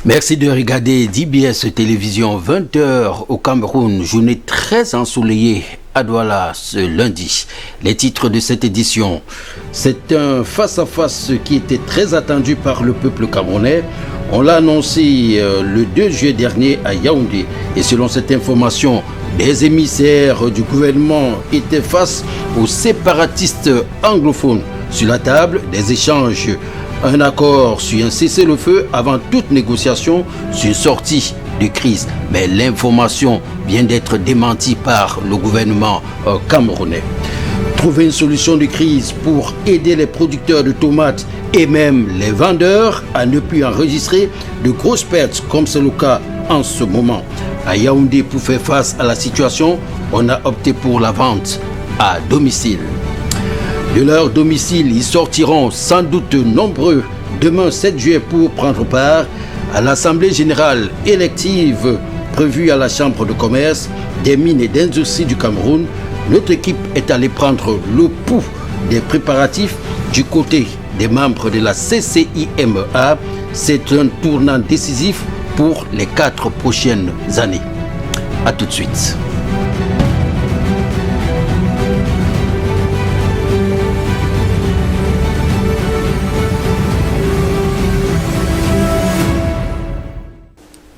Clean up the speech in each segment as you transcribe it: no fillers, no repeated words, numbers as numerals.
Merci de regarder DBS Télévision 20h au Cameroun, journée très ensoleillée à Douala ce lundi. Les titres de cette édition, c'est un face-à-face qui était très attendu par le peuple camerounais. On l'a annoncé le 2 juillet dernier à Yaoundé et selon cette information, les émissaires du gouvernement étaient face aux séparatistes anglophones. Sur la table, des échanges, un accord sur un cessez-le-feu avant toute négociation sur une sortie de crise. Mais l'information vient d'être démentie par le gouvernement camerounais. Trouver une solution de crise pour aider les producteurs de tomates et même les vendeurs à ne plus enregistrer de grosses pertes comme c'est le cas en ce moment. À Yaoundé, pour faire face à la situation, on a opté pour la vente à domicile. De leur domicile, ils sortiront sans doute nombreux demain 7 juillet pour prendre part à l'Assemblée générale élective prévue à la Chambre de commerce des mines et d'industrie du Cameroun. Notre équipe est allée prendre le pouls des préparatifs du côté des membres de la CCIMA. C'est un tournant décisif pour les 4 prochaines années. A tout de suite.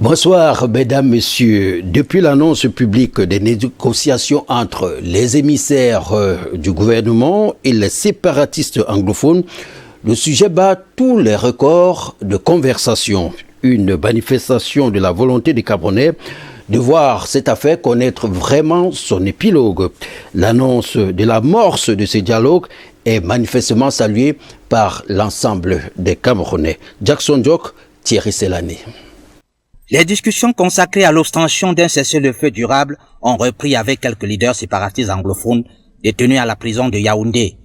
Bonsoir, mesdames, messieurs. Depuis l'annonce publique des négociations entre les émissaires du gouvernement et les séparatistes anglophones, le sujet bat tous les records de conversation. Une manifestation de la volonté des Camerounais de voir cette affaire connaître vraiment son épilogue. L'annonce de l'amorce de ces dialogues est manifestement saluée par l'ensemble des Camerounais. Jackson Jock, Thierry Selané. Les discussions consacrées à l'obtention d'un cessez-le-feu durable ont repris avec quelques leaders séparatistes anglophones détenus à la prison de Yaoundé.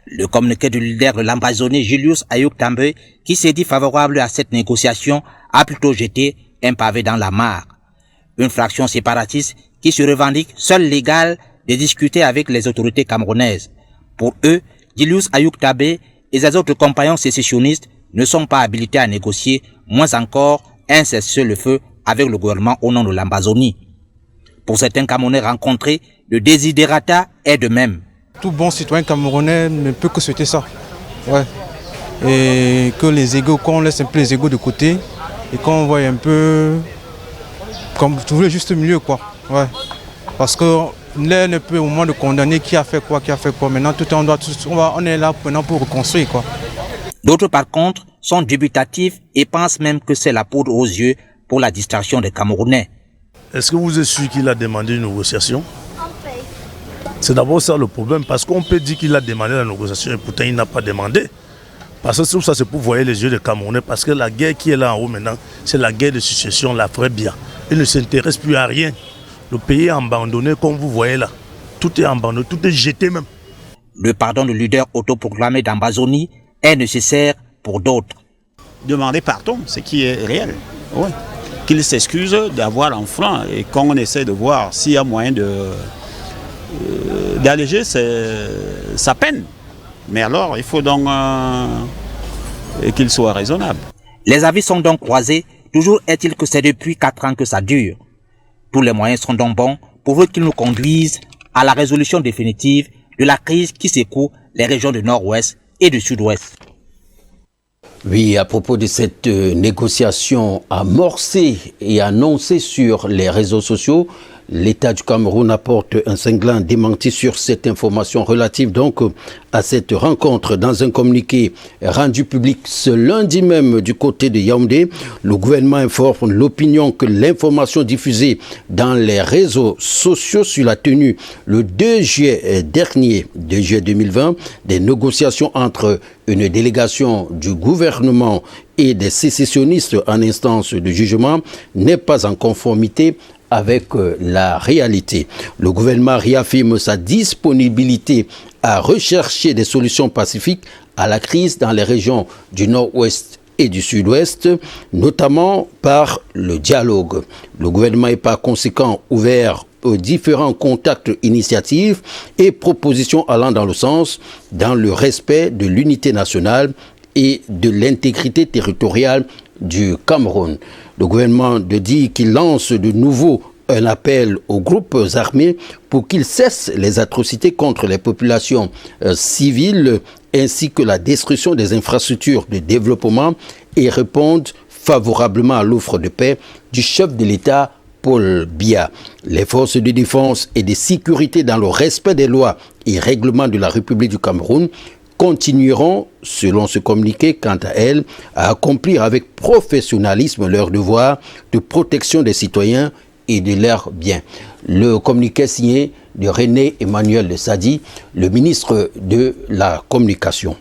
Le communiqué du leader de l'Ambazonie, Julius Ayuk Tambwe, qui s'est dit favorable à cette négociation, a plutôt jeté un pavé dans la mare. Une fraction séparatiste qui se revendique seule légale de discuter avec les autorités camerounaises. Pour eux, Julius Ayuk Tambwe et ses autres compagnons sécessionnistes ne sont pas habilités à négocier, moins encore un cessez-le-feu avec le gouvernement au nom de l'Ambazonie. Pour certains Camerounais rencontrés, le desiderata est de même. Tout bon citoyen camerounais ne peut que souhaiter ça. Ouais. Et que les égos, qu'on laisse un peu les égos de côté et qu'on voit un peu comme trouver le juste milieu, quoi. Ouais. Parce que l'air ne peut au moins de condamner qui a fait quoi. Maintenant, on est là maintenant pour reconstruire, quoi. D'autres, par contre, sont dubitatifs et pensent même que c'est la poudre aux yeux pour la distraction des Camerounais. Est-ce que vous êtes sûr qu'il a demandé une négociation? C'est d'abord ça le problème, parce qu'on peut dire qu'il a demandé la négociation et pourtant il n'a pas demandé. Parce que tout ça c'est pour voir les yeux des Camerounais, parce que la guerre qui est là en haut maintenant, c'est la guerre de succession, la vraie bien. Il ne s'intéresse plus à rien. Le pays est abandonné comme vous voyez là. Tout est abandonné, tout est jeté même. Le pardon du leader autoproclamé d'Ambazonie est nécessaire pour d'autres. Demander pardon, ce qui est réel. Ouais. Qu'il s'excuse d'avoir enfreint et qu'on essaie de voir s'il y a moyen d'alléger sa peine. Mais alors, il faut donc qu'il soit raisonnable. Les avis sont donc croisés. Toujours est-il que c'est depuis 4 ans que ça dure. Tous les moyens sont donc bons pour qu'ils nous conduisent à la résolution définitive de la crise qui secoue les régions du nord-ouest et du sud-ouest. Oui, à propos de cette négociation amorcée et annoncée sur les réseaux sociaux, l'État du Cameroun apporte un cinglant démenti sur cette information relative donc à cette rencontre. Dans un communiqué rendu public ce lundi même du côté de Yaoundé, le gouvernement informe l'opinion que l'information diffusée dans les réseaux sociaux sur la tenue le 2 juillet dernier, 2 juillet 2020, des négociations entre une délégation du gouvernement et des sécessionnistes en instance de jugement n'est pas en conformité avec la réalité. Le gouvernement réaffirme sa disponibilité à rechercher des solutions pacifiques à la crise dans les régions du nord-ouest et du sud-ouest, notamment par le dialogue. Le gouvernement est par conséquent ouvert aux différents contacts, initiatives et propositions allant dans le respect de l'unité nationale et de l'intégrité territoriale du Cameroun. Le gouvernement dit qu'il lance de nouveau un appel aux groupes armés pour qu'ils cessent les atrocités contre les populations civiles ainsi que la destruction des infrastructures de développement et répondent favorablement à l'offre de paix du chef de l'État Paul Biya. Les forces de défense et de sécurité dans le respect des lois et règlements de la République du Cameroun continueront, selon ce communiqué, quant à elles, à accomplir avec professionnalisme leur devoir de protection des citoyens et de leurs biens. Le communiqué signé de René Emmanuel Sadi, le ministre de la Communication.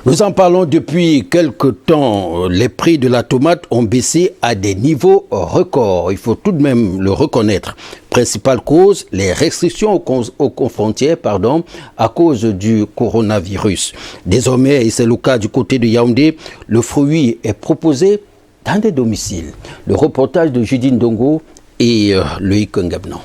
Nous en parlons depuis quelque temps. Les prix de la tomate ont baissé à des niveaux records. Il faut tout de même le reconnaître. Principale cause, les restrictions aux frontières, à cause du coronavirus. Désormais, et c'est le cas du côté de Yaoundé, le fruit est proposé dans des domiciles. Le reportage de Judine Dongo et Loïc Ngabnan.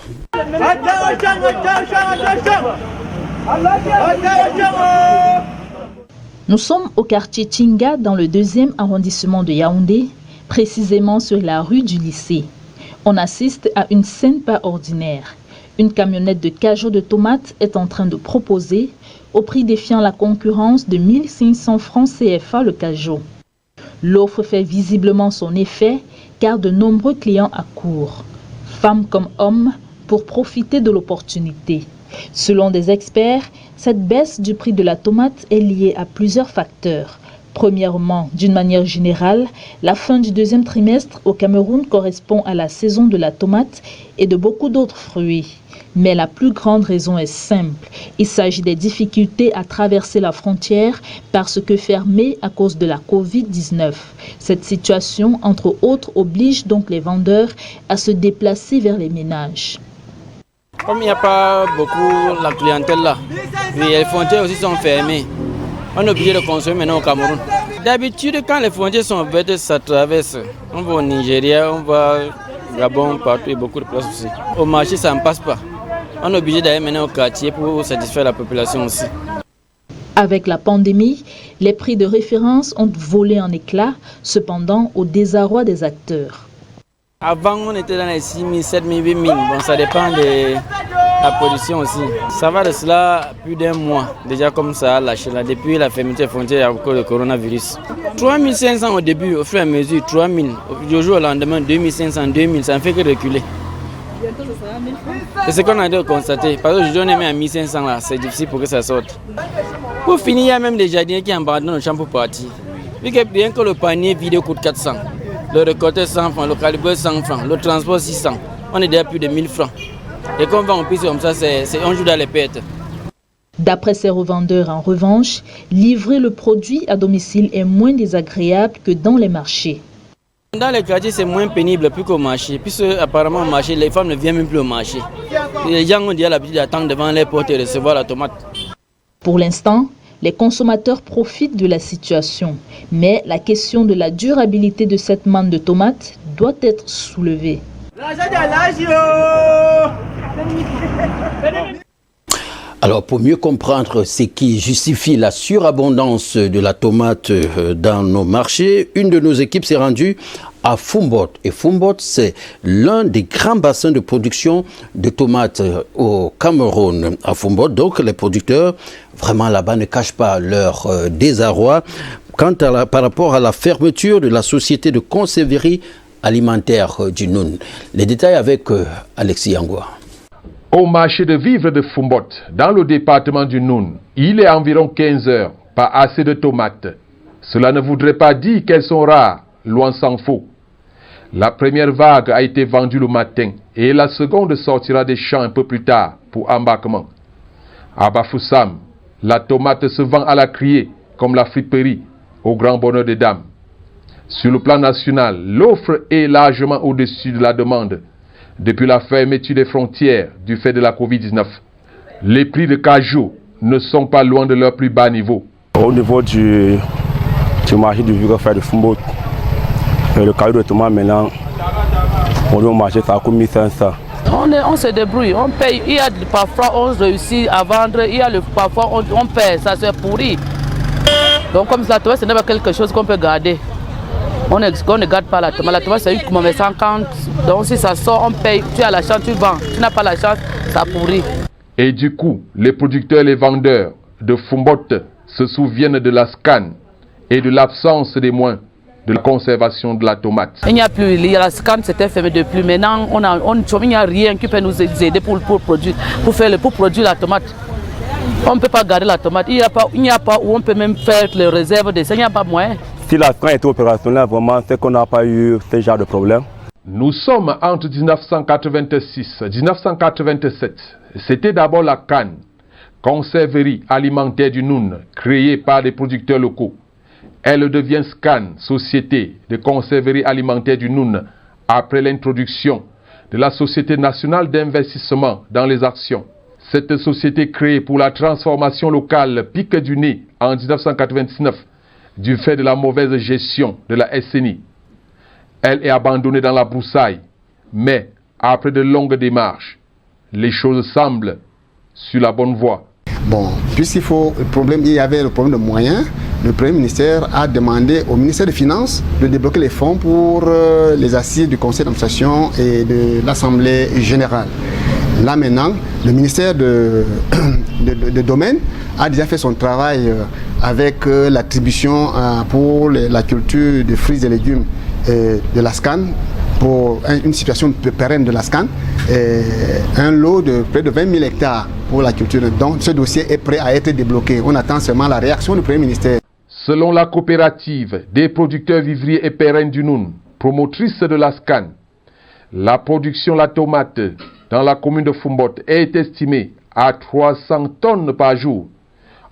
Nous sommes au quartier Tinga dans le 2e arrondissement de Yaoundé, précisément sur la rue du lycée. On assiste à une scène pas ordinaire. Une camionnette de cajots de tomates est en train de proposer, au prix défiant la concurrence de 1500 francs CFA le cajot. L'offre fait visiblement son effet car de nombreux clients accourent, femmes comme hommes, pour profiter de l'opportunité. Selon des experts, cette baisse du prix de la tomate est liée à plusieurs facteurs. Premièrement, d'une manière générale, la fin du 2e trimestre au Cameroun correspond à la saison de la tomate et de beaucoup d'autres fruits. Mais la plus grande raison est simple. Il s'agit des difficultés à traverser la frontière parce que fermée à cause de la Covid-19. Cette situation, entre autres, oblige donc les vendeurs à se déplacer vers les ménages. Comme il n'y a pas beaucoup la clientèle là, et les frontières aussi sont fermées, on est obligé de consommer maintenant au Cameroun. D'habitude, quand les frontières sont ouvertes, ça traverse. On va au Nigeria, on va au Gabon, partout, et beaucoup de places aussi. Au marché, ça ne passe pas. On est obligé d'aller maintenant au quartier pour satisfaire la population aussi. Avec la pandémie, les prix de référence ont volé en éclats, cependant au désarroi des acteurs. Avant, on était dans les 6 000, 7 000, 8 000. Bon, ça dépend de la production aussi. Ça va de cela plus d'un mois. Déjà comme ça a lâché là. Depuis la fermeture des frontières à cause du coronavirus. 3 500 au début, au fur et à mesure, 3 000. Du jour au lendemain, 2 500, 2 000. Ça ne fait que reculer. C'est ce qu'on a dû constater. Parce qu'aujourd'hui, on est même à 1 500 là. C'est difficile pour que ça sorte. Pour finir, il y a même des jardiniers qui abandonnent le champ pour partir. Vu que bien que le panier vidéo coûte 400. Le récolteur 100 francs, le calibre 100 francs, le transport 600. On est déjà plus de 1000 francs. Et quand on va en piste comme ça, c'est un jour dans les pertes. D'après ces revendeurs, en revanche, livrer le produit à domicile est moins désagréable que dans les marchés. Dans les quartiers, c'est moins pénible plus qu'au marché. Puisque apparemment au marché, les femmes ne viennent même plus au marché. Les gens ont déjà l'habitude d'attendre devant les portes et recevoir la tomate. Pour l'instant, les consommateurs profitent de la situation, mais la question de la durabilité de cette manne de tomates doit être soulevée. Alors, pour mieux comprendre ce qui justifie la surabondance de la tomate dans nos marchés, une de nos équipes s'est rendue à Foumbot. Et Foumbot, c'est l'un des grands bassins de production de tomates au Cameroun. À Foumbot, donc, les producteurs, vraiment là-bas, ne cachent pas leur désarroi par rapport à la fermeture de la société de conserverie alimentaire du Noun. Les détails avec Alexis Yangoua. Au marché de vivres de Foumbot, dans le département du Noun, il est environ 15 heures, pas assez de tomates. Cela ne voudrait pas dire qu'elles sont rares, loin s'en faut. La première vague a été vendue le matin et la seconde sortira des champs un peu plus tard pour embarquement. À Bafoussam, la tomate se vend à la criée comme la friperie, au grand bonheur des dames. Sur le plan national, l'offre est largement au-dessus de la demande depuis la fermeture des frontières du fait de la Covid-19. Les prix de cajou ne sont pas loin de leur plus bas niveau. Au niveau du marché du Vigofer de Foumbot, le cajou de tomate maintenant, on doit marcher ça à 1500. On se débrouille, on paye. Il y a parfois on réussit à vendre, il y a parfois on paye, ça se pourrit. Donc comme ça, ce n'est pas quelque chose qu'on peut garder. On ne garde pas la tomate. La tomate, c'est 1,50 €. Donc si ça sort, on paye. Tu as la chance, tu vends. Tu n'as pas la chance, ça pourrit. Et du coup, les producteurs et les vendeurs de Fumbot se souviennent de la SCAN et de l'absence des moyens de la conservation de la tomate. Il n'y a plus, la SCAN s'était fermée depuis. Maintenant, il n'y a rien qui peut nous aider pour produire la tomate. On ne peut pas garder la tomate. Il n'y a pas où on peut même faire les réserves de ça. Il n'y a pas moyen. Si la SCAN était opérationnelle, vraiment, c'est qu'on n'a pas eu ce genre de problème. Nous sommes entre 1986 et 1987. C'était d'abord la CAN, Conserverie alimentaire du Noun, créée par des producteurs locaux. Elle devient SCAN, Société de conserverie alimentaire du Noun, après l'introduction de la Société nationale d'investissement dans les actions. Cette société créée pour la transformation locale pique du nez en 1999 du fait de la mauvaise gestion de la SNI. Elle est abandonnée dans la broussaille, mais après de longues démarches, les choses semblent sur la bonne voie. Bon, puisqu'il y avait le problème de moyens, le Premier ministère a demandé au ministère des Finances de débloquer les fonds pour les assises du Conseil d'administration et de l'Assemblée générale. Là maintenant, le ministère de domaine a déjà fait son travail avec l'attribution pour la culture de fruits et légumes de la SCAN, pour une situation pérenne de la SCAN, un lot de près de 20 000 hectares pour la culture. Donc ce dossier est prêt à être débloqué. On attend seulement la réaction du Premier ministère. Selon la coopérative des producteurs vivriers et pérennes du Noun, promotrice de la SCAN, la production de la tomate dans la commune de Fumbot est estimée à 300 tonnes par jour.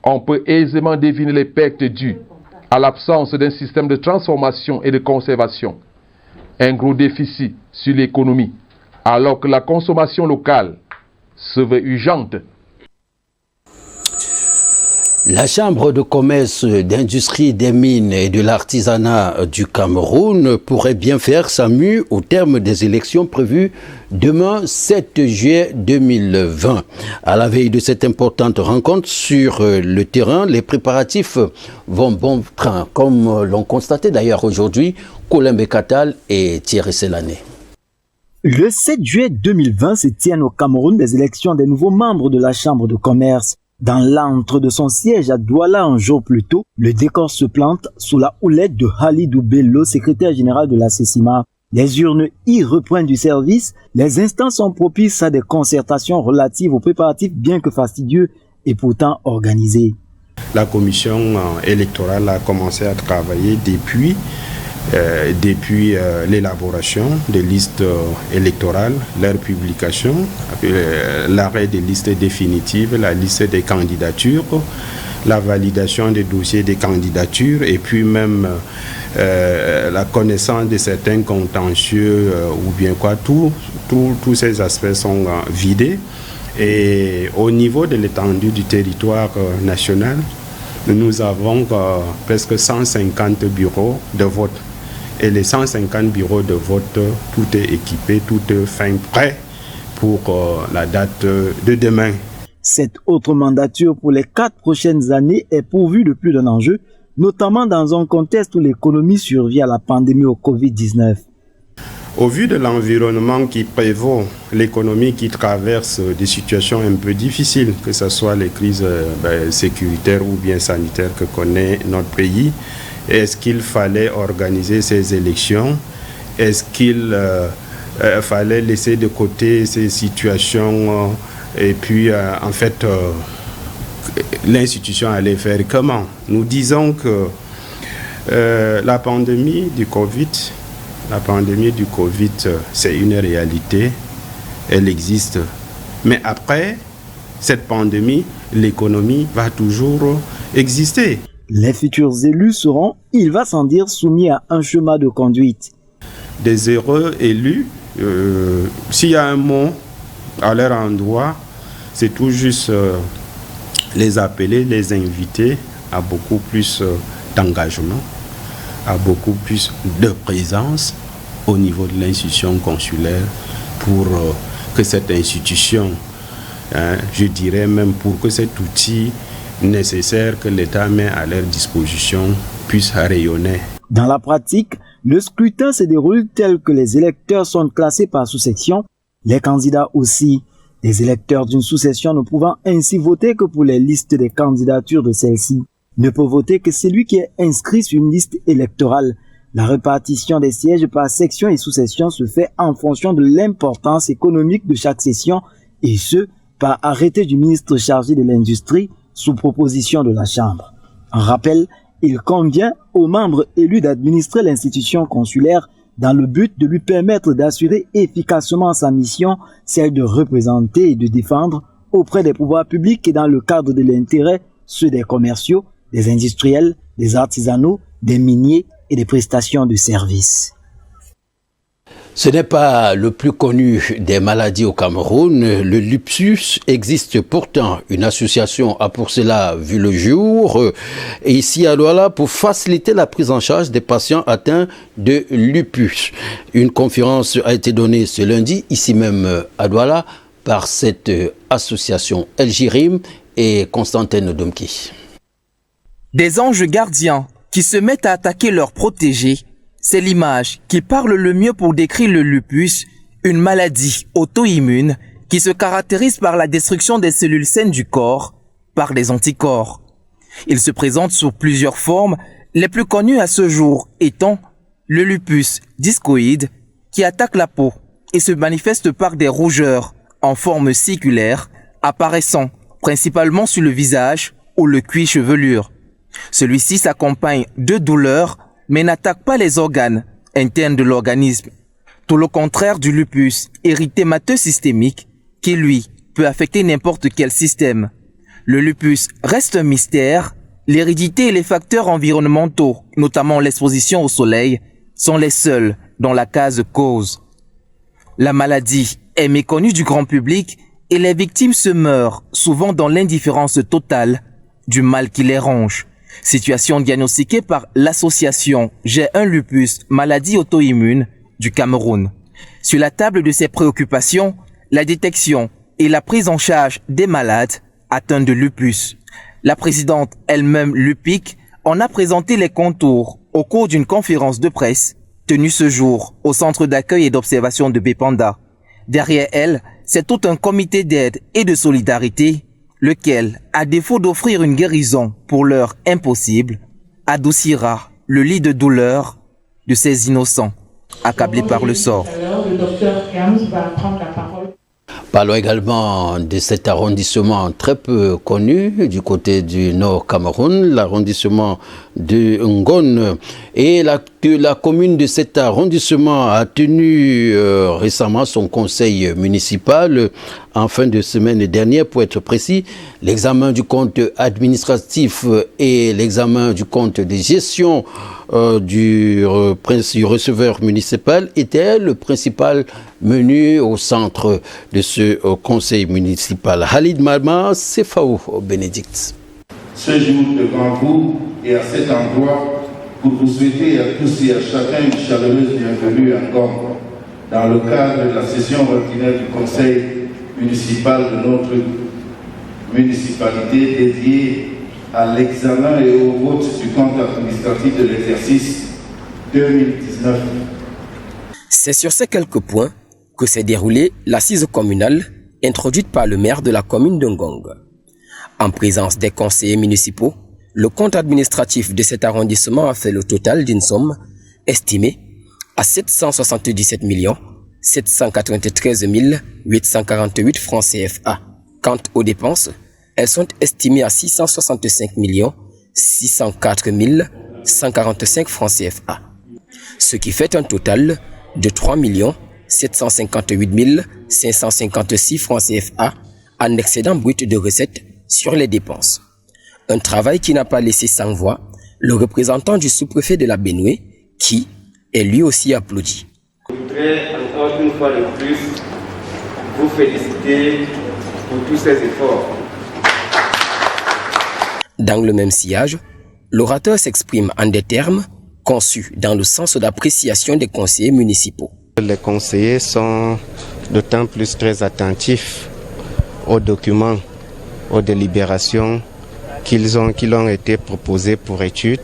On peut aisément deviner les pertes dues à l'absence d'un système de transformation et de conservation. Un gros déficit sur l'économie, alors que la consommation locale se veut urgente. La Chambre de commerce, d'industrie, des mines et de l'artisanat du Cameroun pourrait bien faire sa mue au terme des élections prévues demain 7 juillet 2020. À la veille de cette importante rencontre sur le terrain, les préparatifs vont bon train, comme l'ont constaté d'ailleurs aujourd'hui Colin Bekatal et Thierry Selané. Le 7 juillet 2020 se tiennent au Cameroun des élections des nouveaux membres de la Chambre de commerce. Dans l'antre de son siège à Douala un jour plus tôt, le décor se plante sous la houlette de Halidou Bello, secrétaire général de la CECIMA. Les urnes y reprennent du service. Les instants sont propices à des concertations relatives aux préparatifs bien que fastidieux et pourtant organisés. La commission électorale a commencé à travailler depuis l'élaboration des listes électorales, leur publication, l'arrêt des listes définitives, la liste des candidatures, la validation des dossiers des candidatures et puis même la connaissance de certains contentieux ou bien quoi, tous ces aspects sont vidés. Et au niveau de l'étendue du territoire national, nous avons presque 150 bureaux de vote. Et les 150 bureaux de vote, tout est équipé, tout est fin prêt pour la date de demain. Cette autre mandature pour les 4 prochaines années est pourvue de plus d'un enjeu, notamment dans un contexte où l'économie survit à la pandémie au Covid-19. Au vu de l'environnement qui prévaut, l'économie qui traverse des situations un peu difficiles, que ce soit les crises sécuritaires ou bien sanitaires que connaît notre pays, est-ce qu'il fallait organiser ces élections? Est-ce qu'il fallait laisser de côté ces situations et puis en fait l'institution allait faire comment? Nous disons que la pandémie du Covid, c'est une réalité, elle existe. Mais après cette pandémie, l'économie va toujours exister. Les futurs élus seront, il va sans dire, soumis à un schéma de conduite. Des heureux élus, s'il y a un mot à leur endroit, c'est tout juste les appeler, les inviter à beaucoup plus d'engagement, à beaucoup plus de présence au niveau de l'institution consulaire pour que cette institution, je dirais même pour que cet outil nécessaire que l'État met à leur disposition puisse rayonner. Dans la pratique, le scrutin se déroule tel que les électeurs sont classés par sous-section, les candidats aussi. Les électeurs d'une sous-section ne pouvant ainsi voter que pour les listes des candidatures de celle-ci ne peut voter que celui qui est inscrit sur une liste électorale. La répartition des sièges par section et sous-section se fait en fonction de l'importance économique de chaque session et ce, par arrêté du ministre chargé de l'Industrie sous proposition de la Chambre. En rappel, il convient aux membres élus d'administrer l'institution consulaire dans le but de lui permettre d'assurer efficacement sa mission, celle de représenter et de défendre auprès des pouvoirs publics et dans le cadre de l'intérêt, ceux des commerciaux, des industriels, des artisanaux, des miniers et des prestations de services. Ce n'est pas le plus connu des maladies au Cameroun. Le lupus existe pourtant. Une association a pour cela vu le jour ici à Douala pour faciliter la prise en charge des patients atteints de lupus. Une conférence a été donnée ce lundi ici même à Douala par cette association El Jirim et Constantin Odomki. Des anges gardiens qui se mettent à attaquer leurs protégés. C'est l'image qui parle le mieux pour décrire le lupus, une maladie auto-immune qui se caractérise par la destruction des cellules saines du corps par des anticorps. Il se présente sous plusieurs formes, les plus connues à ce jour étant le lupus discoïde qui attaque la peau et se manifeste par des rougeurs en forme circulaire apparaissant principalement sur le visage ou le cuir chevelure. Celui-ci s'accompagne de douleurs mais n'attaque pas les organes internes de l'organisme. Tout le contraire du lupus érythémateux systémique qui, lui, peut affecter n'importe quel système. Le lupus reste un mystère. L'hérédité et les facteurs environnementaux, notamment l'exposition au soleil, sont les seuls dont la case cause. La maladie est méconnue du grand public et les victimes se meurent souvent dans l'indifférence totale du mal qui les ronge. Situation diagnostiquée par l'association J'ai un lupus, maladie auto-immune du Cameroun. Sur la table de ces préoccupations, la détection et la prise en charge des malades atteints de lupus. La présidente elle-même Lupic en a présenté les contours au cours d'une conférence de presse tenue ce jour au centre d'accueil et d'observation de Bépanda. Derrière elle, c'est tout un comité d'aide et de solidarité lequel, à défaut d'offrir une guérison pour l'heure impossible, adoucira le lit de douleur de ces innocents accablés par le sort. Le docteur Gams va prendre la parole. Parlons également de cet arrondissement très peu connu du côté du Nord Cameroun, l'arrondissement de Ngon. Et la commune de cet arrondissement a tenu récemment son conseil municipal en fin de semaine dernière, pour être précis. L'examen du compte administratif et l'examen du compte de gestion du receveur municipal était le principal menu au centre de ce conseil municipal. Halid Mama, Sefaou Bénédicte. Ce jour devant vous et à cet endroit pour vous souhaiter à tous et à chacun une chaleureuse bienvenue à Ngom dans le cadre de la session ordinaire du conseil municipal de notre municipalité dédiée à l'examen et au vote du compte administratif de l'exercice 2019. C'est sur ces quelques points que s'est déroulée l'assise communale introduite par le maire de la commune de Ngong. En présence des conseillers municipaux, le compte administratif de cet arrondissement a fait le total d'une somme estimée à 777 793 848 francs CFA. Quant aux dépenses, elles sont estimées à 665 604 145 francs CFA, ce qui fait un total de 3 758 556 francs CFA en excédent brut de recettes sur les dépenses. Un travail qui n'a pas laissé sans voix le représentant du sous-préfet de la Benoué, qui est lui aussi applaudi. Je voudrais encore une fois de plus vous féliciter pour tous ces efforts. Dans le même sillage, l'orateur s'exprime en des termes conçus dans le sens d'appréciation des conseillers municipaux. Les conseillers sont d'autant plus très attentifs aux documents, aux délibérations qui ont été proposés pour étude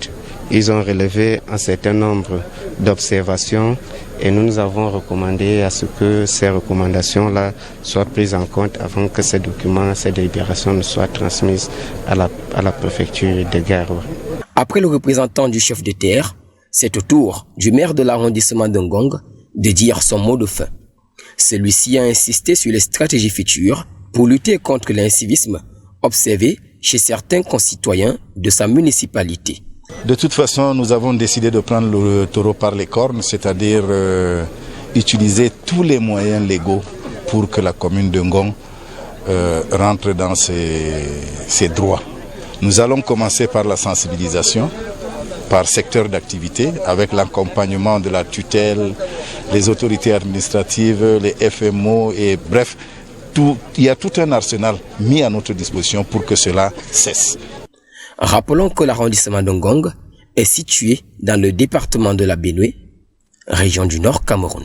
Ils ont relevé un certain nombre d'observations et nous avons recommandé à ce que ces recommandations-là soient prises en compte avant que ces documents, ces délibérations ne soient transmises à la préfecture de Garoua. Après le représentant du chef de terre, c'est au tour du maire de l'arrondissement de Ngong de dire son mot de fin. Celui-ci a insisté sur les stratégies futures pour lutter contre l'incivisme observé chez certains concitoyens de sa municipalité. De toute façon, nous avons décidé de prendre le taureau par les cornes, c'est-à-dire utiliser tous les moyens légaux pour que la commune de Ngong rentre dans ses droits. Nous allons commencer par la sensibilisation, par secteur d'activité, avec l'accompagnement de la tutelle, les autorités administratives, les FMO et bref, il y a tout un arsenal mis à notre disposition pour que cela cesse. Rappelons que l'arrondissement de Ngong est situé dans le département de la Benue, région du Nord Cameroun.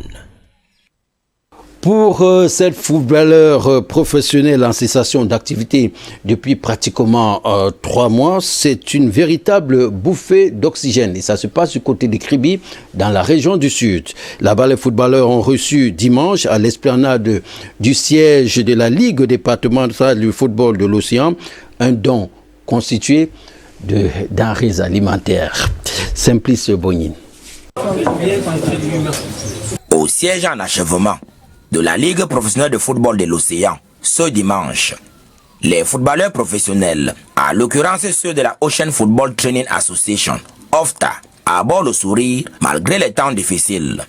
Pour cette footballeur professionnel en cessation d'activité depuis pratiquement 3 mois, c'est une véritable bouffée d'oxygène. Et ça se passe du côté de Kribi, dans la région du Sud. Là-bas, les footballeurs ont reçu dimanche à l'esplanade du siège de la Ligue départementale du football de l'Océan un don constitué de denrées alimentaires. Simplice Bonin. Au siège en achèvement de la Ligue professionnelle de football de l'Océan, ce dimanche, les footballeurs professionnels, à l'occurrence ceux de la Ocean Football Training Association, OFTA, abordent le sourire malgré les temps difficiles.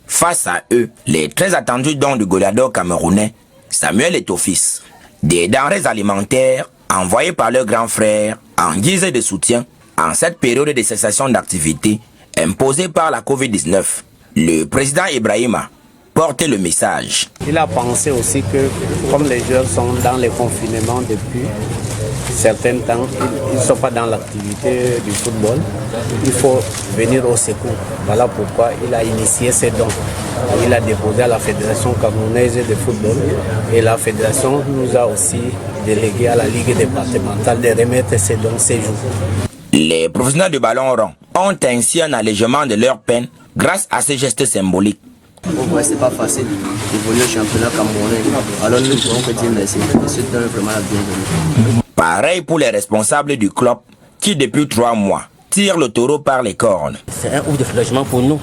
Face à eux, les très attendus dons du goleador camerounais, Samuel Eto'o-Fils, des denrées alimentaires envoyées par leur grand frère en guise de soutien en cette période de cessation d'activité imposée par la Covid-19. Le président Ibrahima porter le message. Il a pensé aussi que comme les joueurs sont dans les confinements depuis certains temps, ils ne sont pas dans l'activité du football, il faut venir au secours. Voilà pourquoi il a initié ces dons. Il a déposé à la Fédération camerounaise de football et la Fédération nous a aussi délégué à la Ligue départementale de remettre ces dons ces jours. Les professionnels du ballon rond ont ainsi un allègement de leur peine grâce à ces gestes symboliques. C'est pas facile d'évoluer au championnat camerounais. Alors nous pouvons que dire merci. Je suis vraiment la bienvenue. Pareil pour les responsables du club qui depuis 3 mois tirent le taureau par les cornes. C'est un ouf de soulagement pour nous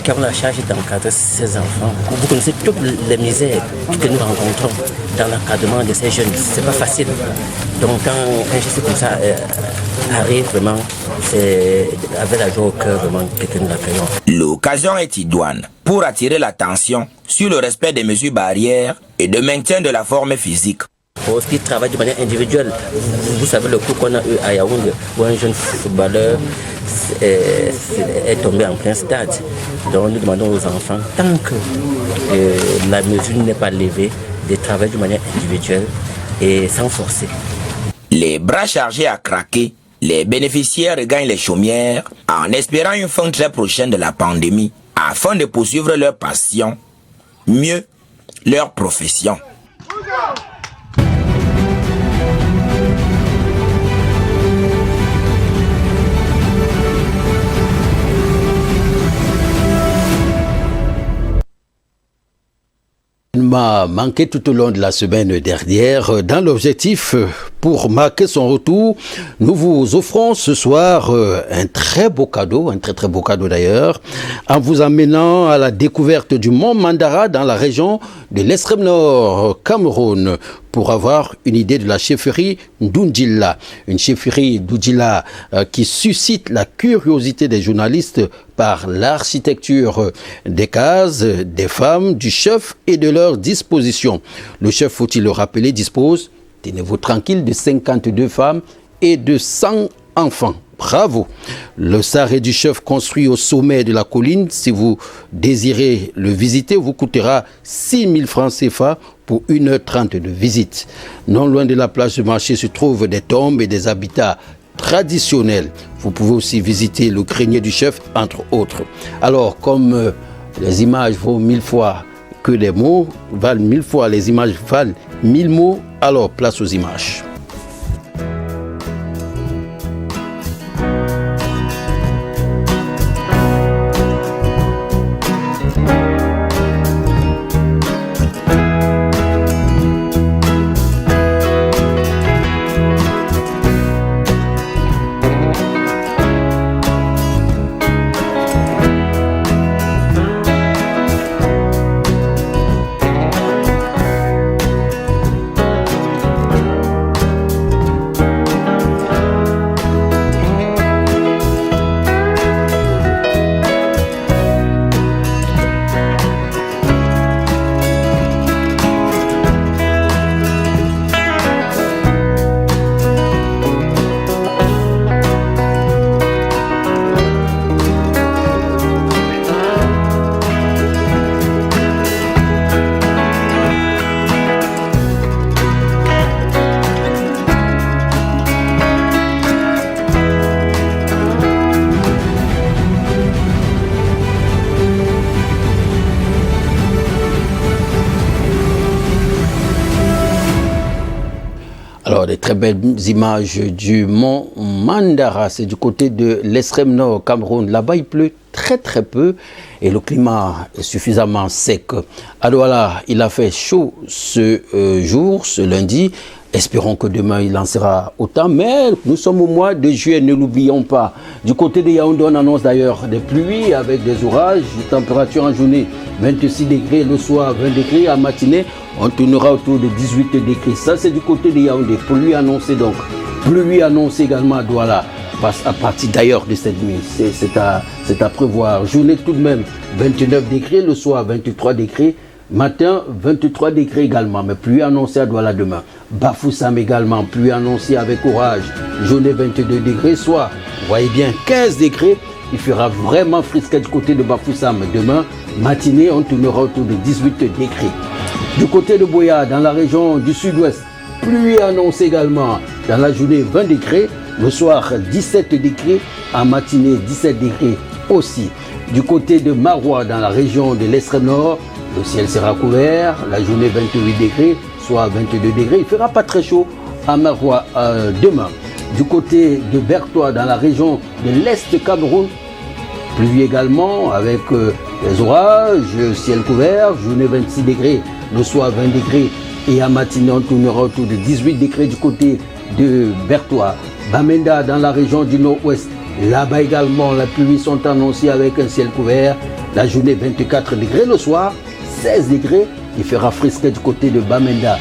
qui avons la charge d'encadrer ces enfants. Vous connaissez toutes les misères que nous rencontrons dans l'encadrement de ces jeunes. C'est pas facile. Donc quand un geste comme ça arrive vraiment, c'est avec la joie au cœur vraiment que nous l'accueillons. L'occasion est idoine pour attirer l'attention sur le respect des mesures barrières et de maintien de la forme physique. Pour ce qui travaille de manière individuelle, vous savez le coup qu'on a eu à Yaoundé où un jeune footballeur est tombé en plein stade. Donc nous demandons aux enfants, tant que la mesure n'est pas levée, de travailler de manière individuelle et sans forcer. Les bras chargés à craquer, les bénéficiaires regagnent les chaumières en espérant une fin très prochaine de la pandémie afin de poursuivre leur passion, mieux leur profession. Il m'a manqué tout au long de la semaine dernière. Dans l'objectif, pour marquer son retour, nous vous offrons ce soir un très beau cadeau, un très beau cadeau d'ailleurs, en vous amenant à la découverte du mont Mandara dans la région de l'extrême nord Cameroun, pour avoir une idée de la chefferie d'Undjila. Une chefferie d'Undjila qui suscite la curiosité des journalistes par l'architecture des cases, des femmes, du chef et de leurs dispositions. Le chef, faut-il le rappeler, dispose, tenez-vous tranquille, de 52 femmes et de 100 enfants. Bravo! Le sarré du chef construit au sommet de la colline, si vous désirez le visiter, vous coûtera 6 000 francs CFA pour 1h30 de visite. Non loin de la place du marché se trouvent des tombes et des habitats traditionnels. Vous pouvez aussi visiter le grenier du chef, entre autres. Alors, comme les images vaut 1000 fois que les mots, valent 1000 fois, les images valent 1000 mots, alors place aux images. D'accord, des très belles images du mont Mandara, c'est du côté de l'extrême nord Cameroun. Là-bas, il pleut très peu et le climat est suffisamment sec. À Douala, il a fait chaud ce jour, ce lundi. Espérons que demain il en sera autant, mais nous sommes au mois de juillet, ne l'oublions pas. Du côté de Yaoundé, on annonce d'ailleurs des pluies avec des orages, température en journée 26 degrés, le soir 20 degrés, en matinée on tournera autour de 18 degrés. Ça c'est du côté de Yaoundé, pluie annoncée donc. Pluie annoncée également à Douala, à partir d'ailleurs de cette nuit, c'est à prévoir. Journée tout de même 29 degrés, le soir 23 degrés. Matin, 23 degrés également, mais pluie annoncée à Douala demain. Bafoussam également, pluie annoncée avec orage. Journée 22 degrés, soir, vous voyez bien, 15 degrés. Il fera vraiment frisquet du côté de Bafoussam. Demain, matinée, on tournera autour de 18 degrés. Du côté de Boya, dans la région du sud-ouest, pluie annoncée également. Dans la journée, 20 degrés. Le soir, 17 degrés. En matinée, 17 degrés aussi. Du côté de Maroua, dans la région de l'extrême nord, le ciel sera couvert, la journée 28 degrés, soit 22 degrés. Il ne fera pas très chaud à Maroua demain. Du côté de Bertois, dans la région de l'Est de Cameroun, pluie également avec les orages, ciel couvert, journée 26 degrés, le soir 20 degrés. Et à matinée, on tournera autour de 18 degrés du côté de Bertois. Bamenda, dans la région du nord-ouest, là-bas également, les pluies sont annoncées avec un ciel couvert. La journée 24 degrés, le soir 16 degrés, il fera frisquet du côté de Bamenda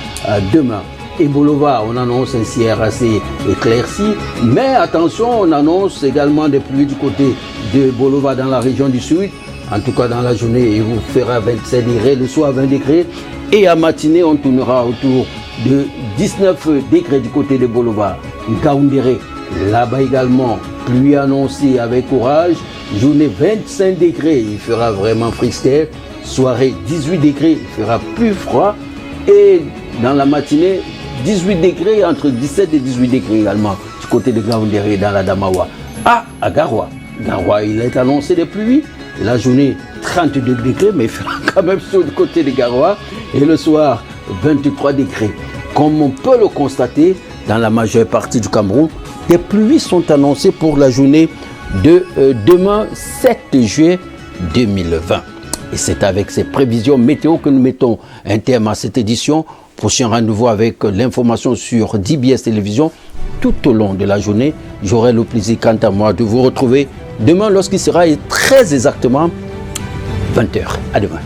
demain. Et Bolova, on annonce un ciel assez éclairci, mais attention, on annonce également des pluies du côté de Bolova dans la région du sud. En tout cas, dans la journée, il vous fera 27 degrés, le soir 20 degrés. Et à matinée, on tournera autour de 19 degrés du côté de Bolova. Ngaoundéré, là-bas également, pluie annoncée avec orage. Journée 25 degrés, il fera vraiment frisquet. Soirée 18 degrés, il fera plus froid. Et dans la matinée, 18 degrés, entre 17 et 18 degrés également, du côté de Ngaoundéré, dans la Damawa. À Garoua. Garoua, il est annoncé des pluies. La journée, 32 degrés, mais il fera quand même chaud du côté de Garoua. Et le soir, 23 degrés. Comme on peut le constater, dans la majeure partie du Cameroun, des pluies sont annoncées pour la journée de demain, 7 juillet 2020. Et c'est avec ces prévisions météo que nous mettons un terme à cette édition. Prochain rendez-vous avec l'information sur DBS Télévision tout au long de la journée. J'aurai le plaisir, quant à moi, de vous retrouver demain lorsqu'il sera très exactement 20h. À demain.